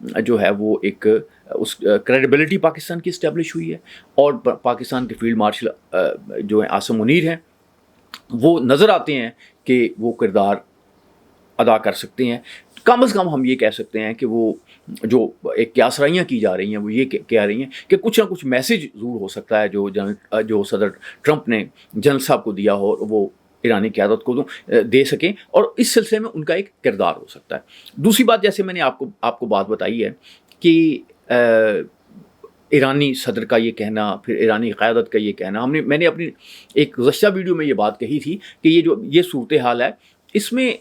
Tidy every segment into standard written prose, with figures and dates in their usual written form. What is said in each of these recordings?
جو ہے وہ ایک اس کریڈیبلٹی پاکستان کی اسٹیبلش ہوئی ہے، اور پاکستان کے فیلڈ مارشل جو ہیں عاصم منیر ہیں، وہ نظر آتے ہیں کہ وہ کردار ادا کر سکتے ہیں. کم از کم ہم یہ کہہ سکتے ہیں کہ وہ جو ایک کیاسرائیاں کی جا رہی ہیں وہ یہ کہہ رہی ہیں کہ کچھ نہ کچھ میسج ضرور ہو سکتا ہے جو صدر ٹرمپ نے جنرل صاحب کو دیا ہو، اور وہ ایرانی قیادت کو دے سکیں، اور اس سلسلے میں ان کا ایک کردار ہو سکتا ہے. دوسری بات، جیسے میں نے آپ کو بات بتائی ہے کہ ایرانی صدر کا یہ کہنا، پھر ایرانی قیادت کا یہ کہنا، میں نے اپنی ایک گزشتہ ویڈیو میں یہ بات کہی تھی کہ یہ صورتحال ہے، اس میں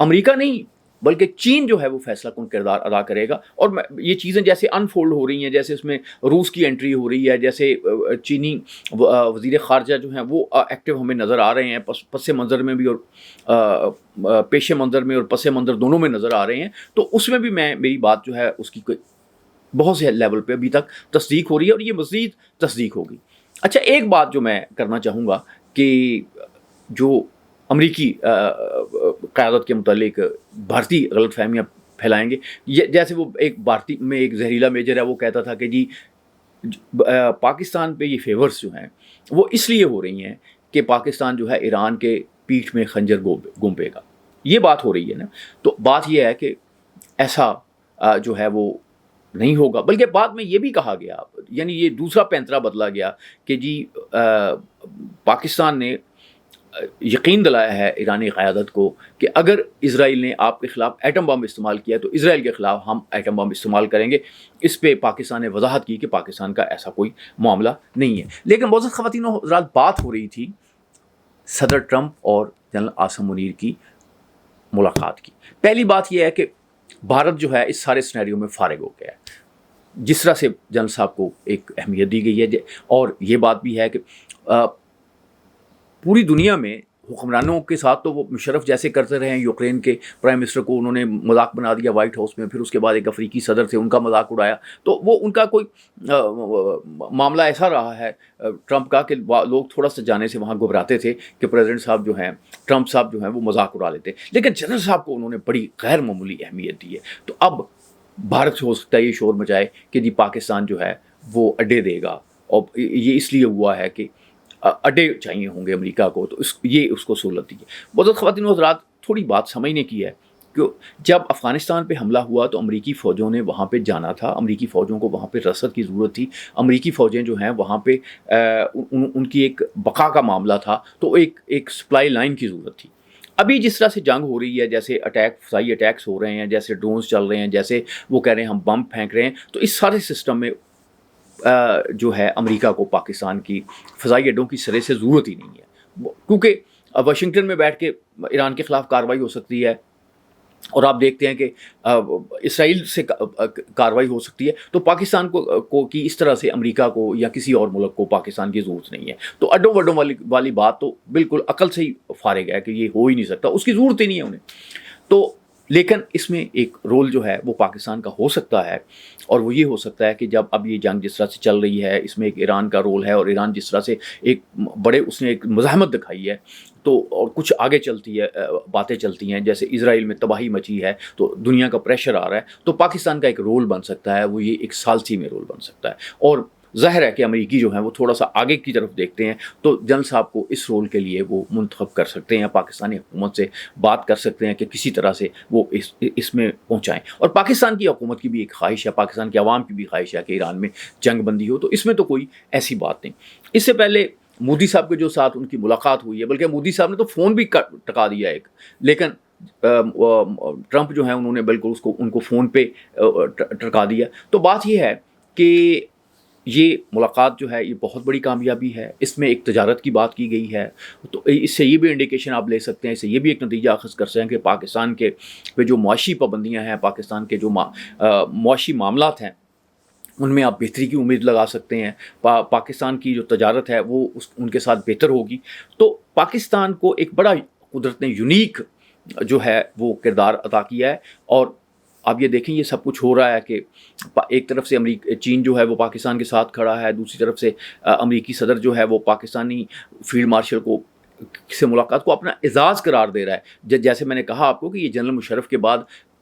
امریکہ نہیں بلکہ چین جو ہے وہ فیصلہ کن کردار ادا کرے گا. اور یہ چیزیں جیسے انفولڈ ہو رہی ہیں، جیسے اس میں روس کی انٹری ہو رہی ہے، جیسے چینی وزیر خارجہ جو ہیں وہ ایکٹیو ہمیں نظر آ رہے ہیں، پس منظر میں بھی اور پیش منظر میں اور پس منظر دونوں میں نظر آ رہے ہیں. تو اس میں بھی میری بات جو ہے اس کی بہت سے لیول پہ ابھی تک تصدیق ہو رہی ہے، اور یہ مزید تصدیق ہوگی. اچھا، ایک بات جو میں کرنا چاہوں گا کہ جو امریکی قیادت کے متعلق بھارتی غلط فہمیاں پھیلائیں گے، جیسے وہ ایک بھارتی میں ایک زہریلا میجر ہے، وہ کہتا تھا کہ جی پاکستان پہ یہ فیورز جو ہیں وہ اس لیے ہو رہی ہیں کہ پاکستان جو ہے ایران کے پیٹھ میں خنجر گھونپے گا. یہ بات ہو رہی ہے نا. تو بات یہ ہے کہ ایسا جو ہے وہ نہیں ہوگا، بلکہ بعد میں یہ بھی کہا گیا، یعنی یہ دوسرا پینترا بدلا گیا کہ جی پاکستان نے یقین دلایا ہے ایرانی قیادت کو کہ اگر اسرائیل نے آپ کے خلاف ایٹم بم استعمال کیا تو اسرائیل کے خلاف ہم ایٹم بم استعمال کریں گے. اس پہ پاکستان نے وضاحت کی کہ پاکستان کا ایسا کوئی معاملہ نہیں ہے. لیکن بہت خواتین و حضرات، بات ہو رہی تھی صدر ٹرمپ اور جنرل عاصم منیر کی ملاقات کی. پہلی بات یہ ہے کہ بھارت جو ہے اس سارے سینیریو میں فارغ ہو گیا ہے، جس طرح سے جنرل صاحب کو ایک اہمیت دی گئی ہے. اور یہ بات بھی ہے کہ پوری دنیا میں حکمرانوں کے ساتھ تو وہ مشرف جیسے کرتے رہے ہیں، یوکرین کے پرائم منسٹر کو انہوں نے مذاق بنا دیا وائٹ ہاؤس میں، پھر اس کے بعد ایک افریقی صدر تھے ان کا مذاق اڑایا. تو وہ ان کا کوئی معاملہ ایسا رہا ہے ٹرمپ کا کہ لوگ تھوڑا سا جانے سے وہاں گھبراتے تھے کہ پریزیڈنٹ صاحب جو ہیں، ٹرمپ صاحب جو ہیں وہ مذاق اڑا لیتے. لیکن جنرل صاحب کو انہوں نے بڑی غیر معمولی اہمیت دی ہے. تو اب بھارت سے ہو سکتا ہے یہ شور مچائے کہ جی پاکستان جو ہے وہ اڈے دے گا، اور یہ اس لیے ہوا ہے کہ اڈے چاہیے ہوں گے امریکہ کو، تو یہ اس کو سہولت دی ہے. بہت خواتین و حضرات، تھوڑی بات سمجھنے کی ہے کہ جب افغانستان پہ حملہ ہوا تو امریکی فوجوں نے وہاں پہ جانا تھا، امریکی فوجوں کو وہاں پہ رسد کی ضرورت تھی، امریکی فوجیں جو ہیں وہاں پہ ان کی ایک بقا کا معاملہ تھا، تو ایک سپلائی لائن کی ضرورت تھی. ابھی جس طرح سے جنگ ہو رہی ہے، جیسے فضائی اٹیکس ہو رہے ہیں، جیسے ڈرونز چل رہے ہیں، جیسے وہ کہہ رہے ہیں ہم بم پھینک رہے ہیں، تو اس سارے سسٹم میں جو ہے امریکہ کو پاکستان کی فضائی اڈوں کی سرے سے ضرورت ہی نہیں ہے، کیونکہ واشنگٹن میں بیٹھ کے ایران کے خلاف کارروائی ہو سکتی ہے، اور آپ دیکھتے ہیں کہ اسرائیل سے کارروائی ہو سکتی ہے. تو پاکستان کو کی اس طرح سے امریکہ کو یا کسی اور ملک کو پاکستان کی ضرورت نہیں ہے. تو اڈوں وڈوں والی بات تو بالکل عقل سے ہی فارغ ہے کہ یہ ہو ہی نہیں سکتا، اس کی ضرورت ہی نہیں ہے انہیں. تو لیکن اس میں ایک رول جو ہے وہ پاکستان کا ہو سکتا ہے، اور وہ یہ ہو سکتا ہے کہ جب اب یہ جنگ جس طرح سے چل رہی ہے، اس میں ایک ایران کا رول ہے، اور ایران جس طرح سے اس نے ایک مزاحمت دکھائی ہے، تو اور کچھ آگے چلتی ہے باتیں چلتی ہیں، جیسے اسرائیل میں تباہی مچی ہے تو دنیا کا پریشر آ رہا ہے، تو پاکستان کا ایک رول بن سکتا ہے، وہ یہ ایک ثالثی میں رول بن سکتا ہے. اور ظاہر ہے کہ امریکی جو ہیں وہ تھوڑا سا آگے کی طرف دیکھتے ہیں، تو جنرل صاحب کو اس رول کے لیے وہ منتخب کر سکتے ہیں، پاکستانی حکومت سے بات کر سکتے ہیں کہ کسی طرح سے وہ اس میں پہنچائیں. اور پاکستان کی حکومت کی بھی ایک خواہش ہے، پاکستان کی عوام کی بھی خواہش ہے کہ ایران میں جنگ بندی ہو، تو اس میں تو کوئی ایسی بات نہیں. اس سے پہلے مودی صاحب کے جو ساتھ ان کی ملاقات ہوئی ہے، بلکہ مودی صاحب نے تو فون بھی ٹکا دیا ایک، لیکن ٹرمپ جو ہیں انہوں نے بالکل ان کو فون پہ ٹکا دیا. تو بات یہ ہے کہ یہ ملاقات جو ہے یہ بہت بڑی کامیابی ہے. اس میں ایک تجارت کی بات کی گئی ہے، تو اس سے یہ بھی انڈیکیشن آپ لے سکتے ہیں، اس سے یہ بھی ایک نتیجہ اخذ کر سکتے ہیں کہ پاکستان کے پہ جو معاشی پابندیاں ہیں، پاکستان کے جو معاشی معاملات ہیں، ان میں آپ بہتری کی امید لگا سکتے ہیں. پاکستان کی جو تجارت ہے وہ ان کے ساتھ بہتر ہوگی. تو پاکستان کو ایک بڑا قدرت نے یونیک جو ہے وہ کردار عطا کیا ہے. اور آپ یہ دیکھیں یہ سب کچھ ہو رہا ہے کہ ایک طرف سے چین جو ہے وہ پاکستان کے ساتھ کھڑا ہے، دوسری طرف سے امریکی صدر جو ہے وہ پاکستانی فیلڈ مارشل کو سے ملاقات کو اپنا اعزاز قرار دے رہا ہے. جیسے میں نے کہا آپ کو کہ یہ جنرل مشرف کے بعد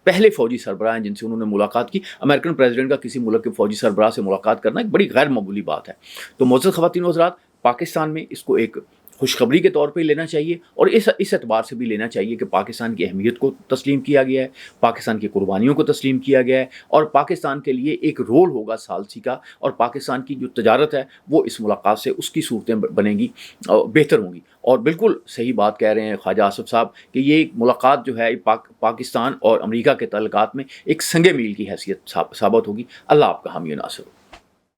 پہلے فوجی سربراہ ہیں جن سے انہوں نے ملاقات کی. امریکن پریزیڈنٹ کا کسی ملک کے فوجی سربراہ سے ملاقات کرنا ایک بڑی غیر معمولی بات ہے. تو معزز خواتین و حضرات، پاکستان میں اس کو ایک خوشخبری کے طور پہ لینا چاہیے، اور اس اعتبار سے بھی لینا چاہیے کہ پاکستان کی اہمیت کو تسلیم کیا گیا ہے، پاکستان کی قربانیوں کو تسلیم کیا گیا ہے، اور پاکستان کے لیے ایک رول ہوگا ثالثی کا، اور پاکستان کی جو تجارت ہے وہ اس ملاقات سے اس کی صورتیں بنیں گی، بہتر ہوں گی. اور بالکل صحیح بات کہہ رہے ہیں خواجہ آصف صاحب کہ یہ ملاقات جو ہے پاکستان اور امریکہ کے تعلقات میں ایک سنگ میل کی حیثیت ثابت ہوگی. اللہ آپ کا حامی و ناصر ہو.